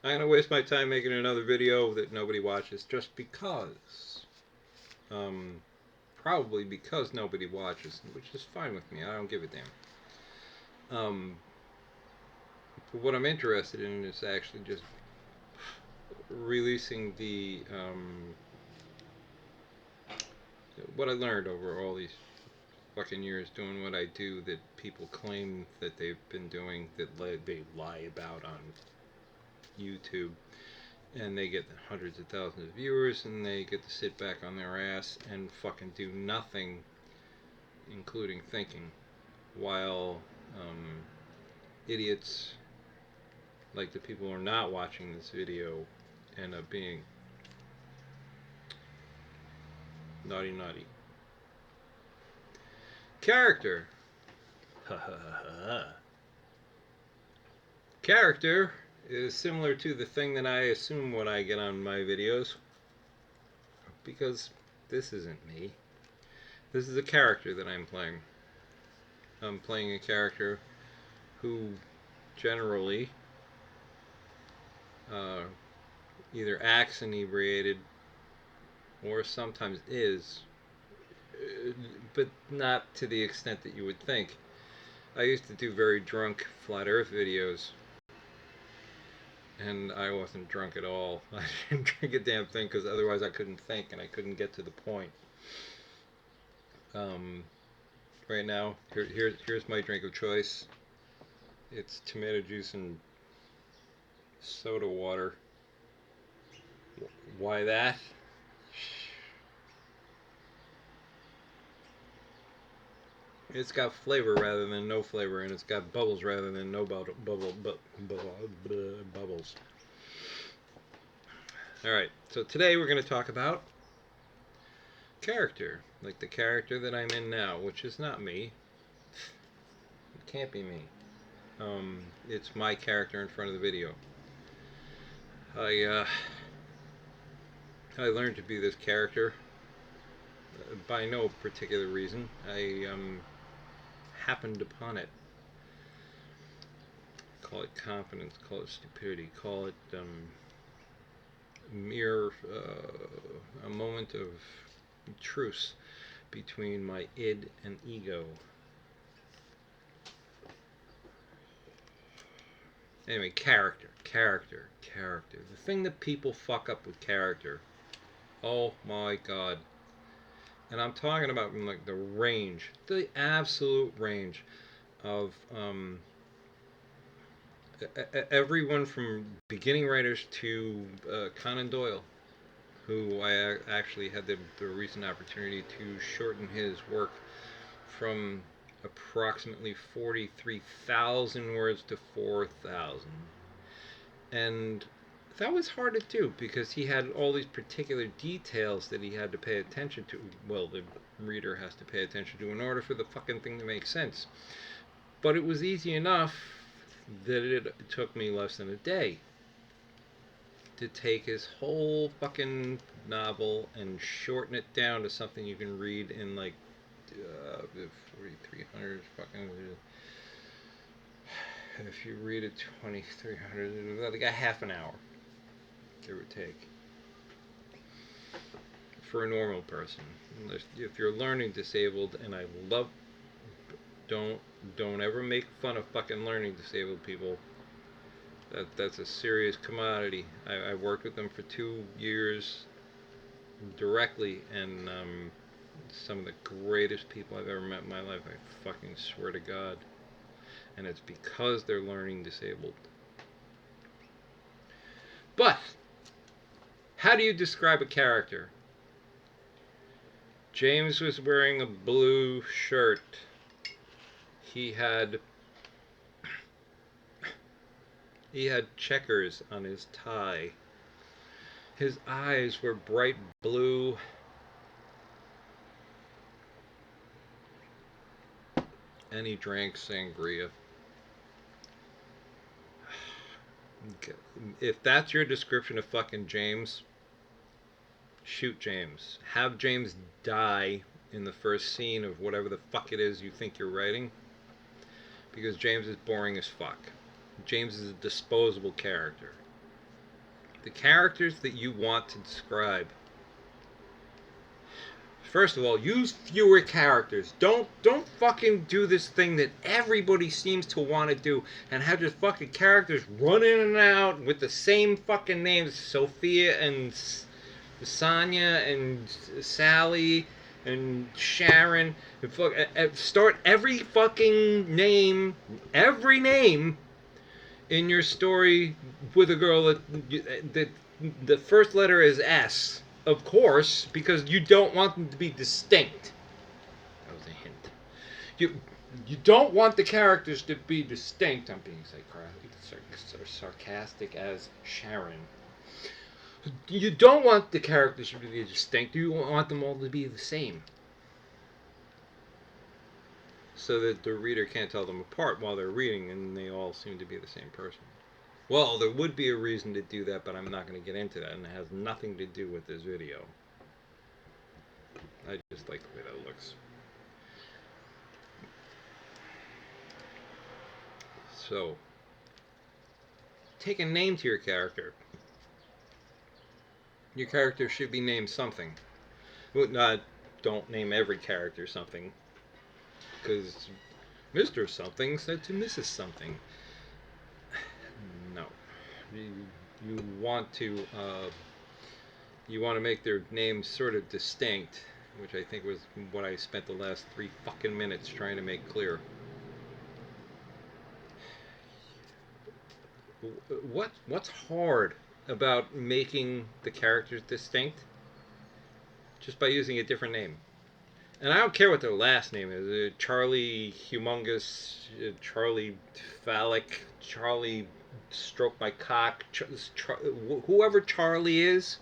I'm going to waste my time making another video that nobody watches just because. Um, Probably because nobody watches, which is fine with me. I don't give a damn. But what I'm interested in is actually just releasing what I learned over all these fucking years doing what I do that people claim that they've been doing that they lie about on YouTube, and they get hundreds of thousands of viewers, and they get to sit back on their ass and fucking do nothing, including thinking, while idiots like the people who are not watching this video end up being naughty naughty. Character. Character is similar to the thing that I assume when I get on my videos, because this isn't me. This is a character that I'm playing. I'm playing a character who generally either acts inebriated or sometimes is, but not to the extent that you would think. I used to do very drunk flat earth videos, and I wasn't drunk at all. I didn't drink a damn thing because otherwise I couldn't think and I couldn't get to the point. Right now, here's my drink of choice. It's tomato juice and soda water. Why that? It's got flavor rather than no flavor, and it's got bubbles rather than no bubbles. Alright, so today we're going to talk about character. Like the character that I'm in now, which is not me. It can't be me. It's my character in front of the video. I learned to be this character by no particular reason. I happened upon it. Call it confidence, call it stupidity, call it mere a moment of truce between my id and ego. Anyway, character. The thing that people fuck up with character. Oh my god. And I'm talking about like the range, the absolute range of everyone from beginning writers to Conan Doyle, who I actually had the recent opportunity to shorten his work from approximately 43,000 words to 4,000. And that was hard to do because he had all these particular details that he had to pay attention to. Well, the reader has to pay attention to in order for the fucking thing to make sense. But it was easy enough that it took me less than a day to take his whole fucking novel and shorten it down to something you can read in like 4,300 fucking. If you read it 2,300, like a half an hour, give or take, for a normal person. If you're learning disabled, and I love, don't ever make fun of fucking learning disabled people. That's a serious commodity. I worked with them for 2 years directly, and some of the greatest people I've ever met in my life. I fucking swear to God. And it's because they're learning disabled. But how do you describe a character? James was wearing a blue shirt. He had checkers on his tie. His eyes were bright blue. And he drank sangria. If that's your description of fucking James, shoot James. Have James die in the first scene of whatever the fuck it is you think you're writing. Because James is boring as fuck. James is a disposable character. the characters that you want to describe. First of all, use fewer characters. Don't fucking do this thing that everybody seems to want to do and have just fucking characters run in and out with the same fucking names, Sophia and Sonia and Sally and Sharon. Start every fucking name, every name in your story with a girl that the first letter is S, of course, because you don't want them to be distinct. That was a hint. You don't want the characters to be distinct. I'm being sarcastic as Sharon. You don't want the characters to be distinct. You want them all to be the same, so that the reader can't tell them apart while they're reading, and they all seem to be the same person. Well, there would be a reason to do that, but I'm not going to get into that, and it has nothing to do with this video. I just like the way that looks. So, take a name to your character. Your character should be named something. Don't name every character something, because Mr. Something said to Mrs. Something. No. You want to make their names sort of distinct, which I think was what I spent the last 3 fucking minutes trying to make clear. What's hard about making the characters distinct? Just by using a different name. And I don't care what their last name is. Charlie Humongous, Charlie Phallic, Charlie Stroke My Cock, whoever Charlie is,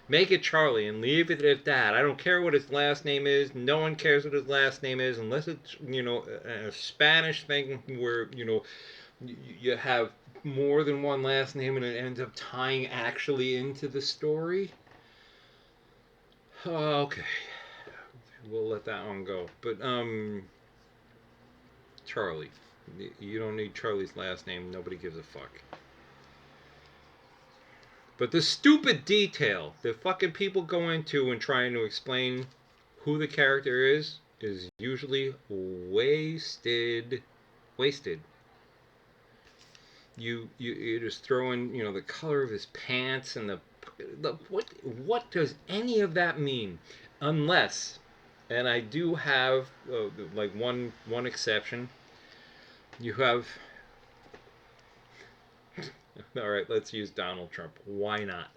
make it Charlie and leave it at that. I don't care what his last name is. No one cares what his last name is unless it's, a Spanish thing where, you have more than one last name and it ends up tying actually into the story. Okay. We'll let that one go. But, Charlie. You don't need Charlie's last name. Nobody gives a fuck. But the stupid detail that fucking people go into when trying to explain who the character is usually wasted. You just throw in, the color of his pants and what does any of that mean? Unless, and I do have like one exception. You have, all right, let's use Donald Trump. Why not?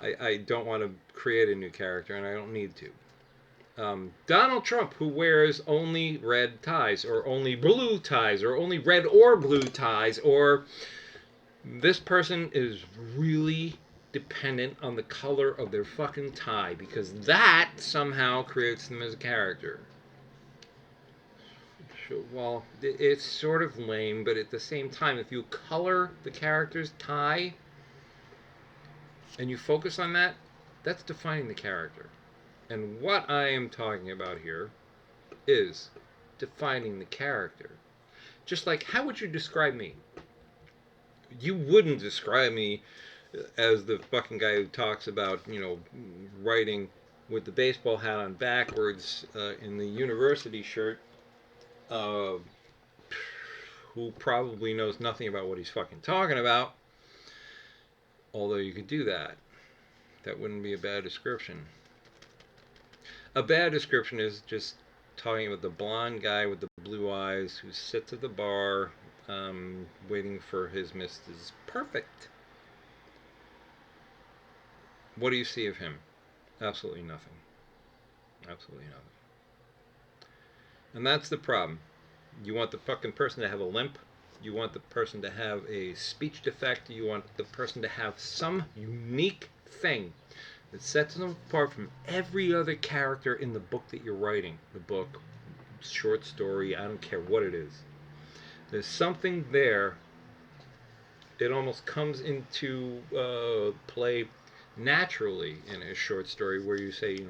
I don't want to create a new character, and I don't need to. Donald Trump, who wears only red ties, or only blue ties, or only red or blue ties, or this person is really dependent on the color of their fucking tie, because that somehow creates them as a character. Well, it's sort of lame, but at the same time, if you color the character's tie and you focus on that, that's defining the character. And what I am talking about here is defining the character. Just like, how would you describe me? You wouldn't describe me as the fucking guy who talks about, writing with the baseball hat on backwards in the university shirt, who probably knows nothing about what he's fucking talking about. Although you could do that. That wouldn't be a bad description. A bad description is just talking about the blonde guy with the blue eyes who sits at the bar waiting for his Mrs. Perfect. What do you see of him? Absolutely nothing. Absolutely nothing. And that's the problem. You want the fucking person to have a limp. You want the person to have a speech defect. You want the person to have some unique thing that sets them apart from every other character in the book that you're writing. The book, short story, I don't care what it is. There's something there. It almost comes into play naturally in a short story where you say,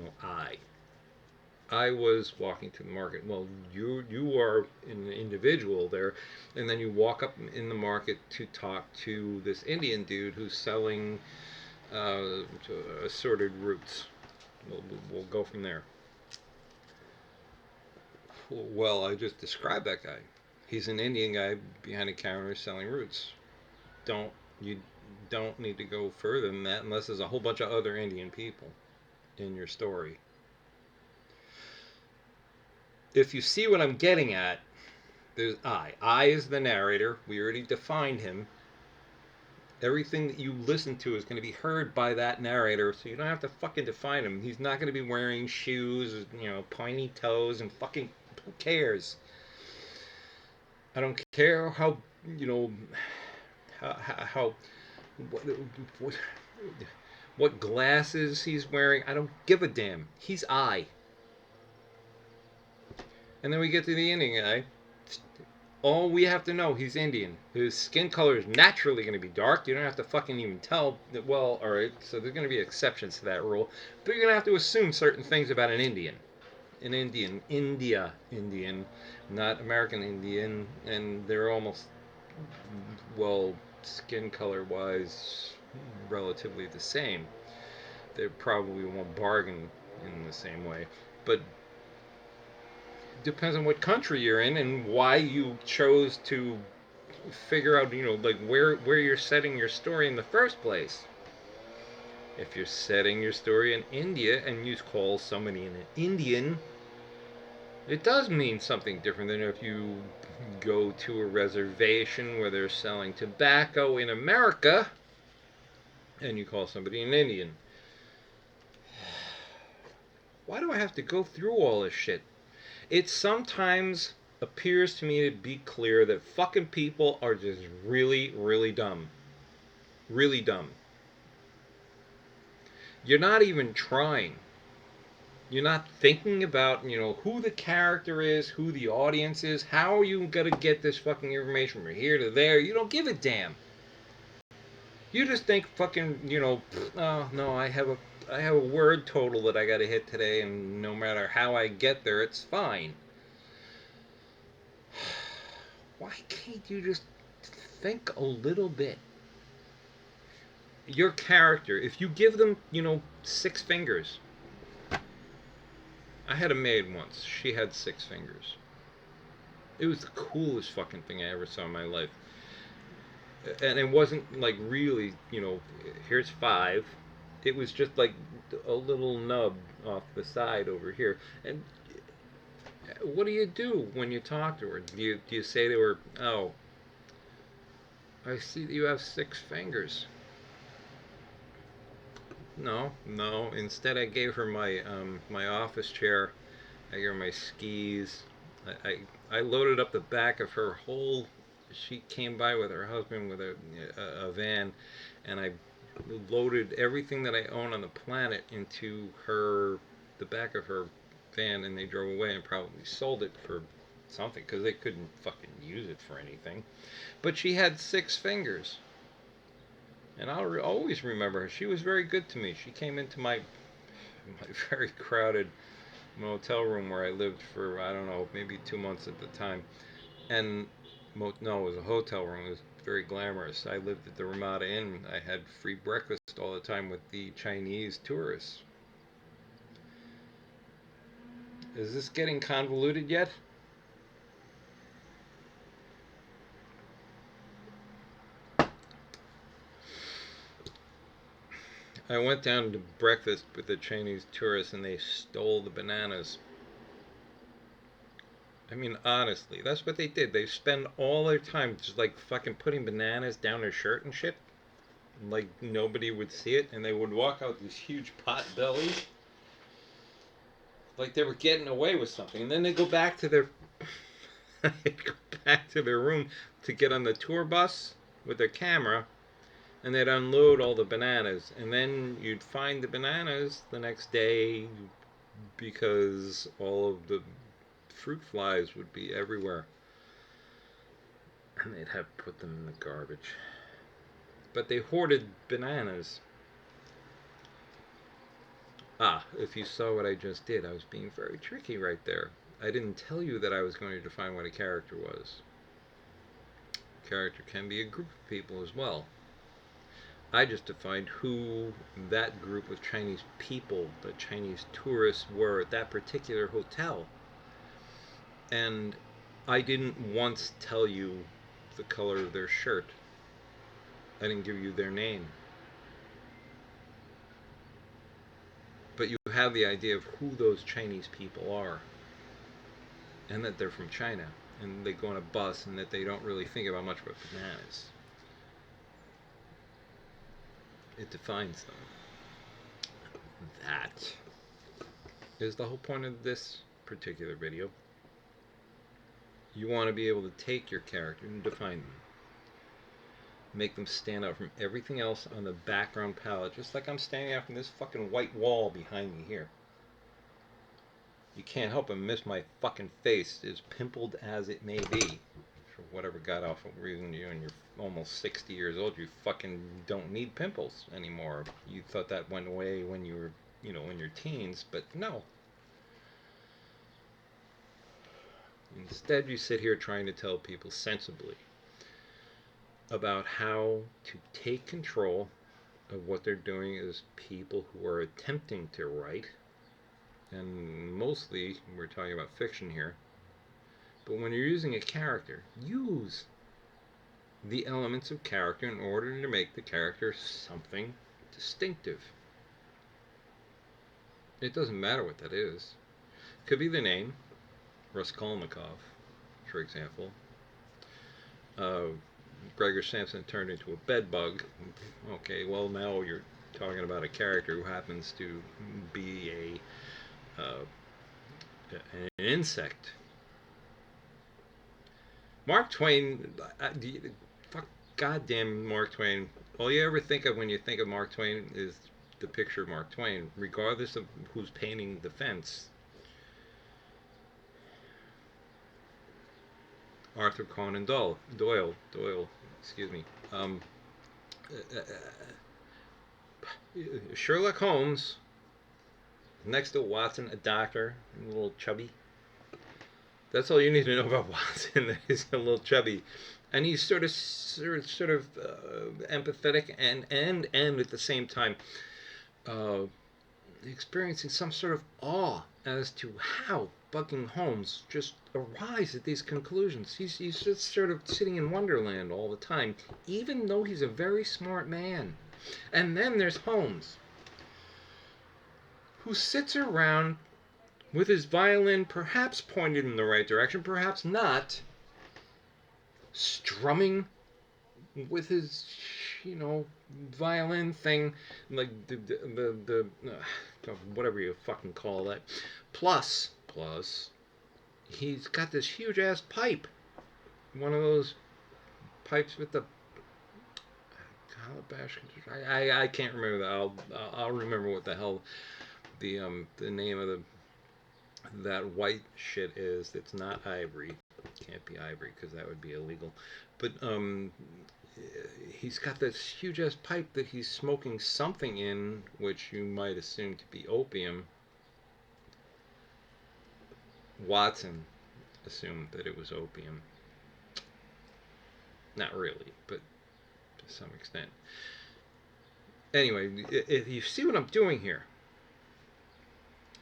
I was walking to the market. Well, you are an individual there, and then you walk up in the market to talk to this Indian dude who's selling assorted roots. We'll go from there. Well, I just described that guy. He's an Indian guy behind a counter selling roots. Don't you don't need to go further than that unless there's a whole bunch of other Indian people in your story. If you see what I'm getting at, there's I. I is the narrator. We already defined him. Everything that you listen to is going to be heard by that narrator, so you don't have to fucking define him. He's not going to be wearing shoes, pointy toes, and fucking who cares? I don't care how, you know, how what, what, what glasses he's wearing. I don't give a damn. He's I. And then we get to the Indian guy. All we have to know, he's Indian. His skin color is naturally going to be dark. You don't have to fucking even tell. Well, alright, so there's going to be exceptions to that rule. But you're going to have to assume certain things about an Indian. An Indian. Indian. Not American Indian. And they're almost, well, skin color wise, relatively the same. They probably won't bargain in the same way. But depends on what country you're in and why you chose to figure out, like where you're setting your story in the first place. If you're setting your story in India and you call somebody an Indian, it does mean something different than if you go to a reservation where they're selling tobacco in America and you call somebody an Indian. Why do I have to go through all this shit? It sometimes appears to me to be clear that fucking people are just really, really dumb. Really dumb. You're not even trying. You're not thinking about, who the character is, who the audience is, how are you going to get this fucking information from here to there. You don't give a damn. You just think fucking, oh, no, I have a word total that I got to hit today, and no matter how I get there, it's fine. Why can't you just think a little bit? Your character, if you give them, 6 fingers. I had a maid once. She had 6 fingers. It was the coolest fucking thing I ever saw in my life. And it wasn't like really, here's 5. It was just like a little nub off the side over here. And what do you do when you talk to her? Do you say to her, "Oh, I see that you have 6 fingers"? No, no. Instead, I gave her my office chair. I gave her my skis. I loaded up the back of her whole. She came by with her husband with a van, and I loaded everything that I own on the planet into the back of her van, and they drove away and probably sold it for something because they couldn't fucking use it for anything. But she had 6 fingers. And I'll always remember her. She was very good to me. She came into my very crowded motel room where I lived for, I don't know, maybe 2 months at the time. And, no, it was a hotel room. It was very glamorous. I lived at the Ramada Inn. I had free breakfast all the time with the Chinese tourists. Is this getting convoluted yet? I went down to breakfast with the Chinese tourists and they stole the bananas. I mean, honestly, that's what they did. They spend all their time just like fucking putting bananas down their shirt and shit. Like nobody would see it, and they would walk out with these huge pot bellies. Like they were getting away with something. And then they go back to their they'd go back to their room to get on the tour bus with their camera, and they'd unload all the bananas. And then you'd find the bananas the next day because all of the fruit flies would be everywhere. And they'd have to put them in the garbage. But they hoarded bananas. Ah, if you saw what I just did, I was being very tricky right there. I didn't tell you that I was going to define what a character was. Character can be a group of people as well. I just defined who that group of Chinese people, the Chinese tourists, were at that particular hotel. And I didn't once tell you the color of their shirt. I didn't give you their name. But you have the idea of who those Chinese people are, and that they're from China, and they go on a bus, and that they don't really think about much about bananas. It defines them. That is the whole point of this particular video. You want to be able to take your character and define them. Make them stand out from everything else on the background palette, just like I'm standing out from this fucking white wall behind me here. You can't help but miss my fucking face, as pimpled as it may be. For whatever god awful reason, you and you're almost 60 years old, you fucking don't need pimples anymore. You thought that went away when you were, in your teens, but no. Instead, you sit here trying to tell people sensibly about how to take control of what they're doing as people who are attempting to write. And mostly, we're talking about fiction here. But when you're using a character, use the elements of character in order to make the character something distinctive. It doesn't matter what that is. Could be the name, Raskolnikov, for example. Gregor Samson turned into a bedbug. Okay, well now you're talking about a character who happens to be an insect. Mark Twain, fuck, goddamn Mark Twain. All you ever think of when you think of Mark Twain is the picture of Mark Twain, regardless of who's painting the fence. Arthur Conan Doyle, excuse me. Uh, Sherlock Holmes, next to Watson, a doctor, a little chubby. That's all you need to know about Watson. He's a little chubby, and he's sort of empathetic and at the same time uh, experiencing some sort of awe as to how fucking Holmes just arrives at these conclusions. He's just sort of sitting in Wonderland all the time, even though he's a very smart man. And then there's Holmes, who sits around with his violin perhaps pointed in the right direction, perhaps not, strumming with his, violin thing, like whatever you fucking call that. Plus, he's got this huge ass pipe, one of those pipes with the calabash. I can't remember that. I'll remember what the hell the name of that white shit is. It's not ivory. It can't be ivory because that would be illegal. But he's got this huge ass pipe that he's smoking something in, which you might assume to be opium. Watson assumed that it was opium. Not really, but to some extent. Anyway, if you see what I'm doing here,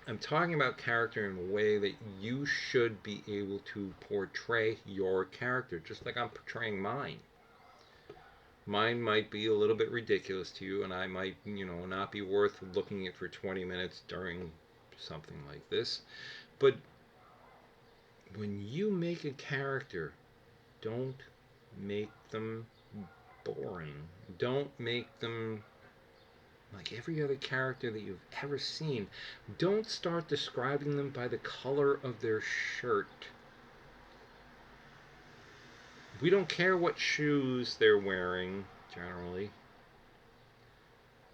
I'm talking about character in a way that you should be able to portray your character, just like I'm portraying mine. Mine might be a little bit ridiculous to you, and I might, not be worth looking at for 20 minutes during something like this. But when you make a character, don't make them boring. Don't make them like every other character that you've ever seen. Don't start describing them by the color of their shirt. We don't care what shoes they're wearing, generally.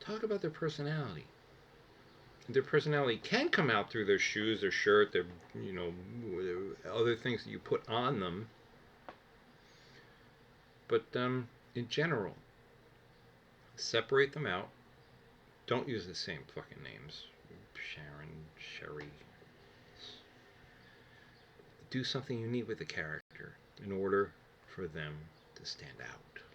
Talk about their personality. Their personality can come out through their shoes, their shirt, their, other things that you put on them. But in general, separate them out. Don't use the same fucking names. Sherry. Do something unique with the character in order for them to stand out.